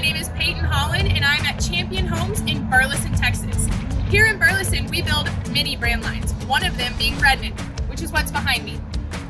name is Peyton Holland, and I'm at Champion Homes in Burleson, Texas. Here in Burleson, we build many brand lines, one of them being Redman, which is what's behind me.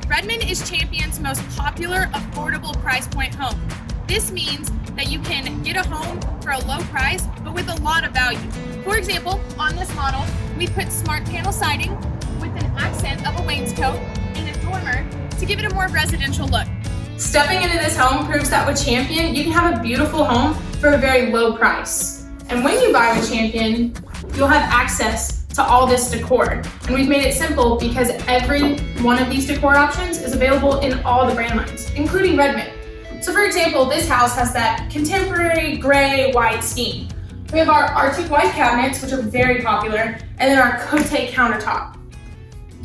Redman is Champion's most popular, affordable price point home. This means that you can get a home for a low price, but with a lot of value. For example, on this model, we put smart panel siding with an accent of a wainscot and a dormer to give it a more residential look. Stepping into this home proves that with Champion, you can have a beautiful home for a very low price. And when you buy with Champion, you'll have access to all this decor. And we've made it simple because every one of these decor options is available in all the brand lines, including Redman. So for example, this house has that contemporary gray white scheme. We have our Arctic white cabinets, which are very popular, and then our COTTAGE countertop.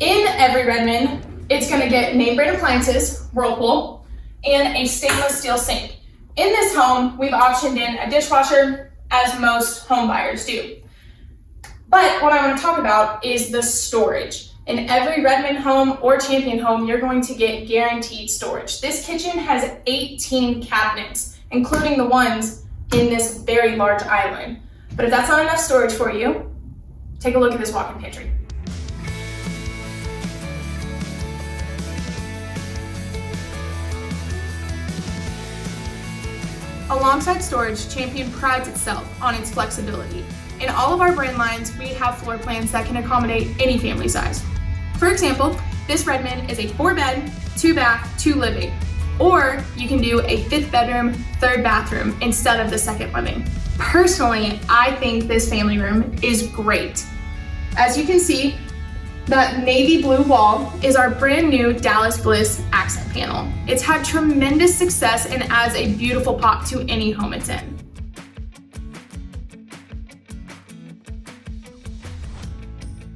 In every Redman, it's gonna get name brand appliances, Whirlpool, and a stainless steel sink. In this home, we've optioned in a dishwasher, as most home buyers do. But what I want to talk about is the storage. In every Redman home or Champion home, you're going to get guaranteed storage. This kitchen has 18 cabinets, including the ones in this very large island. But if that's not enough storage for you, take a look at this walk-in pantry. Alongside storage, Champion prides itself on its flexibility. In all of our brand lines, we have floor plans that can accommodate any family size. For example, this Redman is a 4-bed, 2-bath, 2-living, or you can do a 5th bedroom, 3rd bathroom instead of the 2nd living. Personally, I think this family room is great. As you can see, that navy blue wall is our brand new Dallas Bliss accent panel. It's had tremendous success and adds a beautiful pop to any home it's in.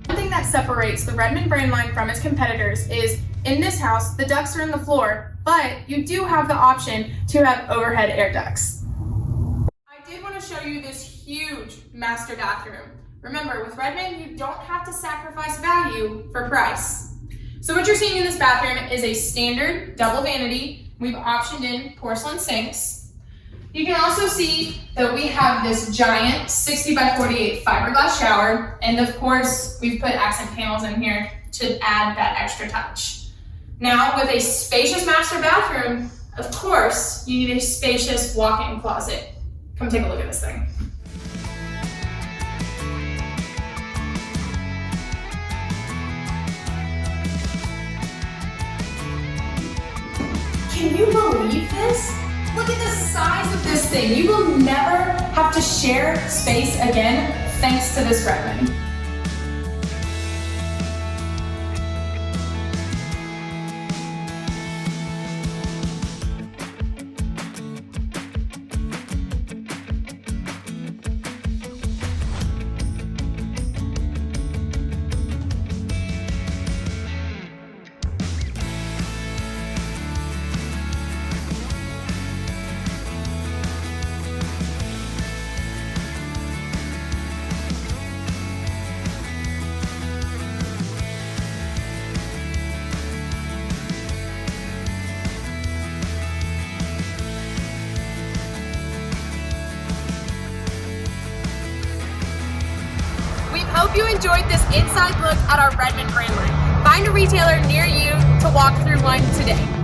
One thing that separates the Redman brand line from its competitors is, in this house, the ducts are in the floor, but you do have the option to have overhead air ducts. I did want to show you this huge master bathroom. Remember, with Redman, you don't have to sacrifice value for price. So what you're seeing in this bathroom is a standard double vanity. We've optioned in porcelain sinks. You can also see that we have this giant 60 by 48 fiberglass shower. And of course, we've put accent panels in here to add that extra touch. Now, with a spacious master bathroom, of course, you need a spacious walk-in closet. Come take a look at this thing. Can you believe this? Look at the size of this thing. You will never have to share space again thanks to this Redman. Hope you enjoyed this inside look at our Redman brand line. Find a retailer near you to walk through one today.